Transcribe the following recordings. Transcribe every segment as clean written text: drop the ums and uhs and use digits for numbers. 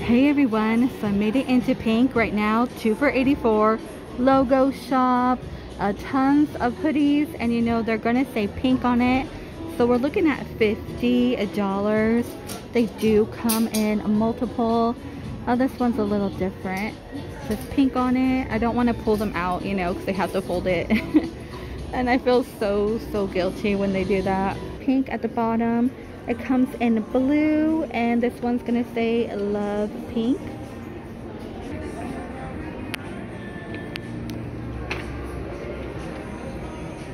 Hey everyone, so I made it into pink right now, 2 for $84, logo shop, tons of hoodies, and you know they're gonna say pink on it, so we're looking at $50. They do come in multiple. This one's a little different. It says pink on it. I don't want to pull them out, you know, because they have to fold it. And I feel so guilty when they do that. Pink at the bottom. It comes in blue, and this one's gonna say love pink.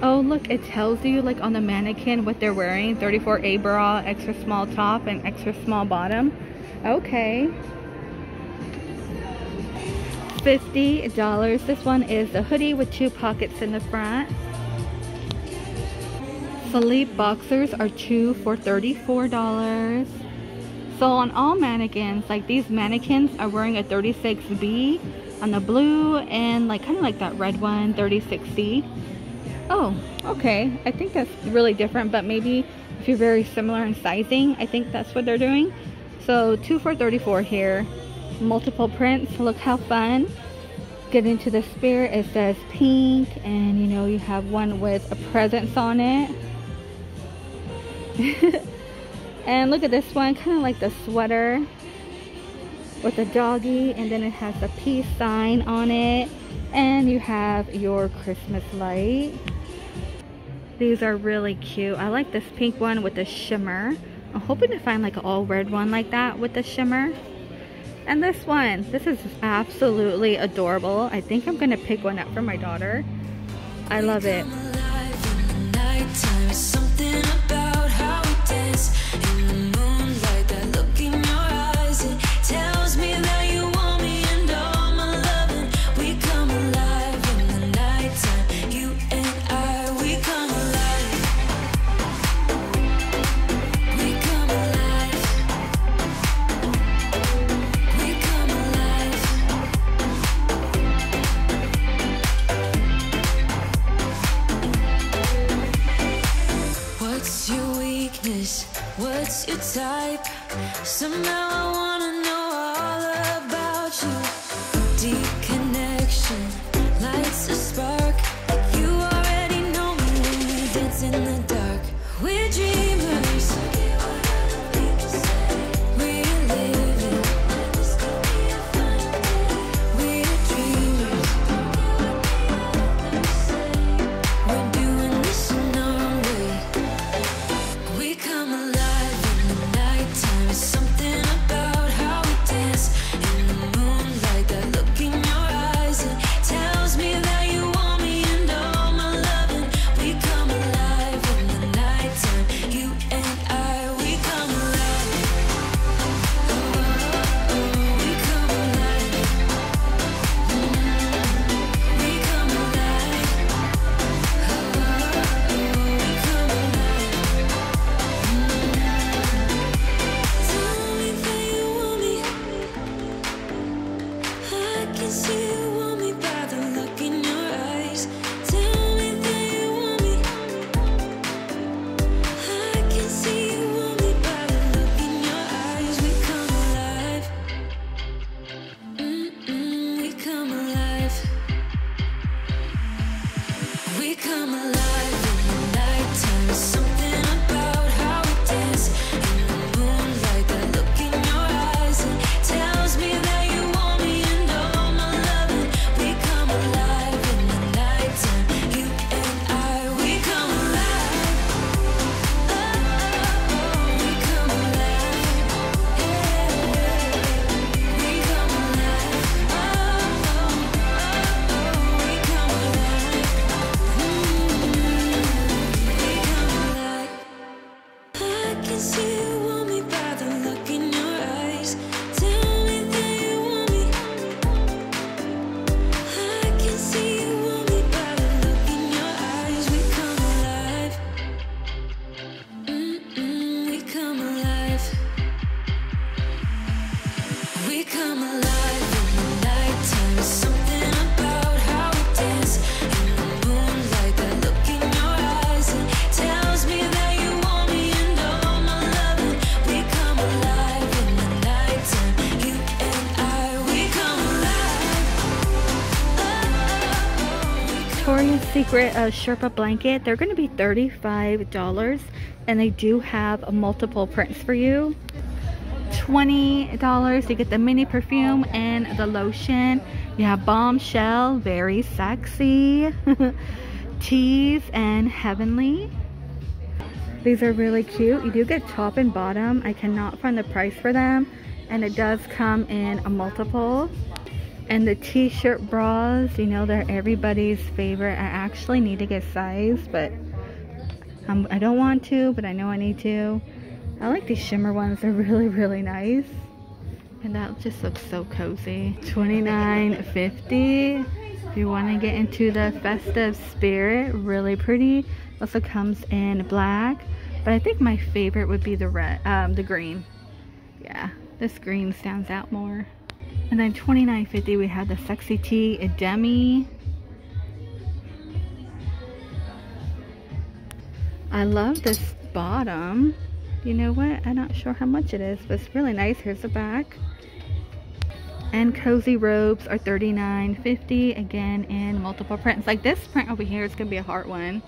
Oh look, it tells you like on the mannequin what they're wearing. 34A bra, extra small top, and extra small bottom. Okay. $50. This one is a hoodie with 2 pockets in the front. Sleep boxers are 2 for $34. So on all mannequins, like these mannequins are wearing a 36B on the blue, and like kind of like that red one, 36C. Oh, okay. I think that's really different, but maybe if you're very similar in sizing, I think that's what they're doing. So 2 for $34 here. Multiple prints. Look how fun. Get into the spirit. It says pink, and you know you have one with a presence on it. And look at this one, kind of like the sweater with a doggy, and then it has a peace sign on it, and you have your Christmas light. These are really cute. I like this pink one with the shimmer. I'm hoping to find like an all red one like that with the shimmer. And this one, this is absolutely adorable. I think I'm gonna pick one up for my daughter. I love it. What's your type? Somehow I wanna know all about you. Deep connection lights a spark. Like you already know me when we dance in the dark. We're dreamers. We're living. We're dreamers. We're doing this in our way. We come alive. You Secret Sherpa blanket. They're going to be $35, and they do have multiple prints for you. $20 you get the mini perfume and the lotion. You have Bombshell, very sexy. Tease and Heavenly. These are really cute. You do get top and bottom. I cannot find the price for them, and it does come in a multiple. And the t-shirt bras, you know, they're everybody's favorite. I actually need to get size, but I don't want to, but I know I need to. I like these shimmer ones. They're really, really nice. And that just looks so cozy. $29.50. If you want to get into the festive spirit, really pretty. Also comes in black, but I think my favorite would be the red, the green. Yeah, this green stands out more. And then $29.50 we have the Sexy Tea Demi. I love this bottom. You know what? I'm not sure how much it is, but it's really nice. Here's the back. And cozy robes are $39.50. Again, in multiple prints. Like this print over here is going to be a heart one.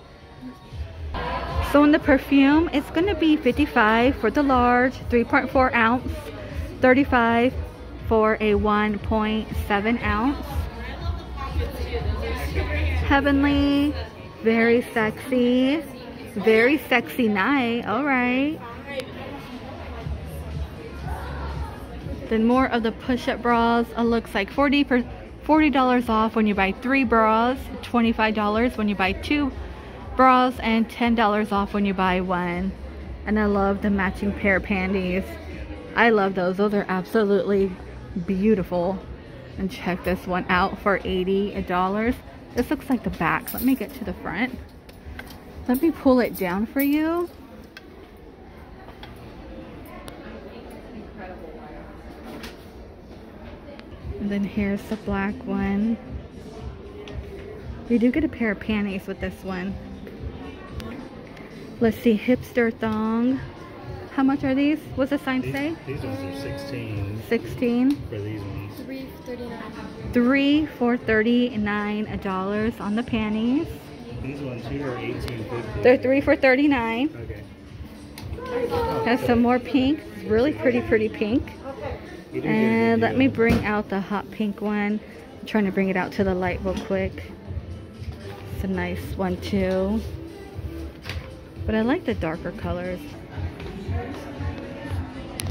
So in the perfume, it's going to be $55 for the large, 3.4 ounce, $35 for a 1.7 ounce. Heavenly, very sexy night. All right. Then more of the push-up bras. It looks like $40 off when you buy 3 bras, $25 when you buy 2 bras, and $10 off when you buy 1. And I love the matching pair of panties. I love those. Those are absolutely beautiful. And check this one out for $80. This looks like the back. Let me get to the front. Let me pull it down for you. And then here's the black one. You do get a pair of panties with this one. Let's see, hipster thong. How much are these? What's the sign say? These ones are 16. 16. For these ones. 3 for $39 on the panties. These ones here are $18.50. They're 3 for $39. Okay. Has some more pink. It's really pretty pink. And let me bring out the hot pink one. I'm trying to bring it out to the light real quick. It's a nice one too. But I like the darker colors.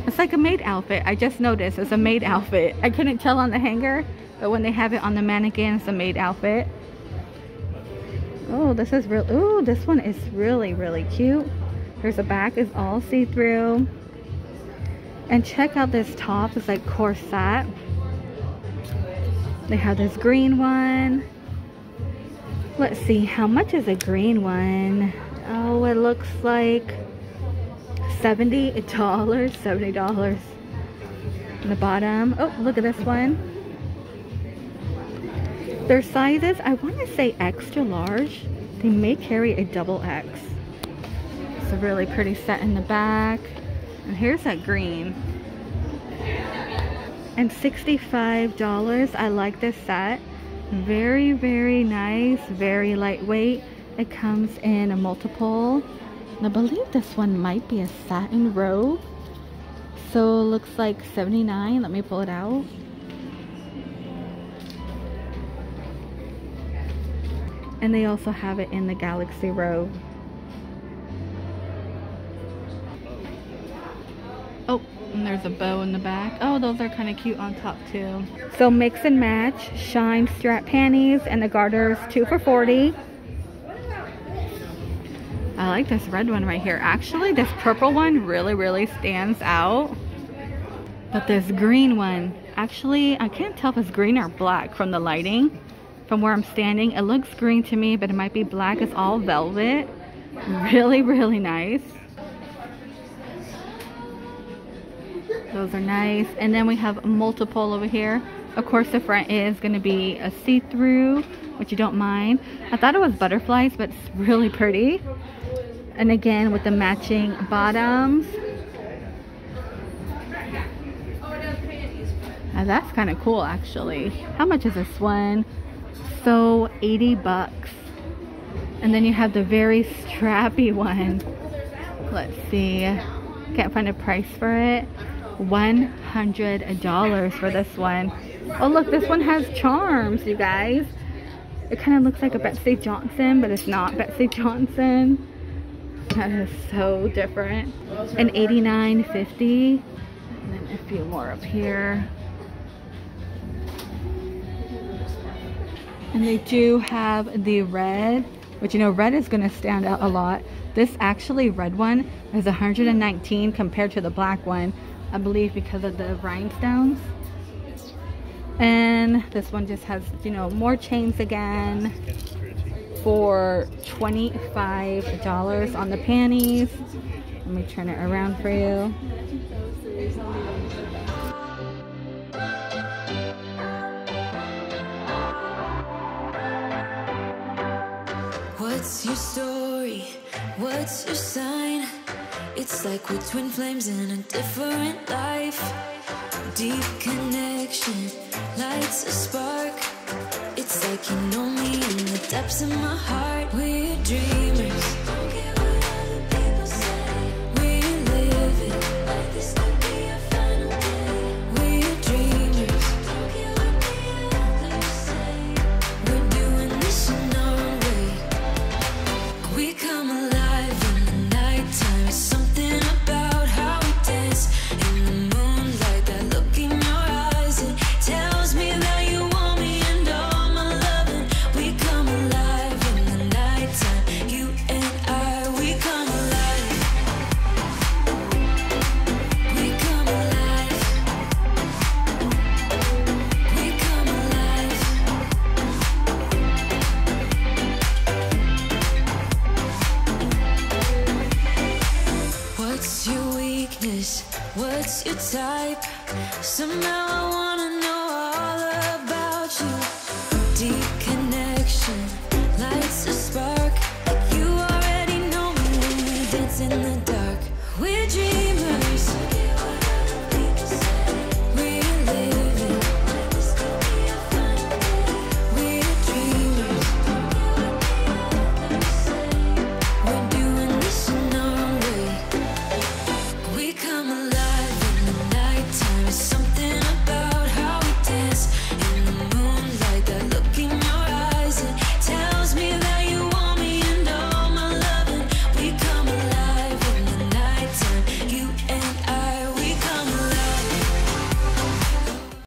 It's like a maid outfit. I just noticed it's a maid outfit. I couldn't tell on the hanger, but when they have it on the mannequin, it's a maid outfit. Oh, this is real. Ooh, this one is really cute. Here's the back, is all see-through. And check out this top. It's like corset. They have this green one. Let's see, how much is a green one? Oh, it looks like $70. On the bottom. Oh, look at this one. Their sizes, I want to say extra large. They may carry a double X. It's a really pretty set in the back. And here's that green. And $65. I like this set. Very nice. Very lightweight. It comes in a multiple. And I believe this one might be a satin robe. So it looks like $79. Let me pull it out. And they also have it in the galaxy robe. Oh, and there's a bow in the back. Oh, those are kind of cute on top too. So mix and match shine strap panties, and the garters 2 for $40. I like this red one right here. Actually, this purple one really stands out. But this green one, actually, I can't tell if it's green or black from the lighting. From where I'm standing, it looks green to me, but it might be black. It's all velvet. Really nice. Those are nice. And then we have a multiple over here. Of course, the front is going to be a see-through, which you don't mind. I thought it was butterflies, but it's really pretty. And again, with the matching bottoms. Now that's kind of cool, actually. How much is this one? So $80. And then you have the very strappy one. Let's see. Can't find a price for it. $100 for this one. Oh look, this one has charms, you guys. It kind of looks like a Betsy Johnson, but it's not Betsy Johnson. That is so different. And $89.50. And then a few more up here. And they do have the red, which you know red is going to stand out a lot. This actually red one is $119 compared to the black one, I believe because of the rhinestones. And this one just has, you know, more chains again for $25 on the panties. Let me turn it around for you. What's your story? What's your sign? It's like we're twin flames in a different life. Deep connection lights a spark. It's like you know me in the depths of my heart. We're dreamers. Don't care what other people say. We live it like this could be our final day. We're dreamers. Don't care what the others say. We're doing this in our own way. We come alive in the nighttime. It's something about how we dance in the moonlight. That look in your eyes, it tells me that you want me and all my loving. We come alive in the nighttime. You and I, we come alive. We come alive. We come alive. What's your weakness? What's your type? Somehow I want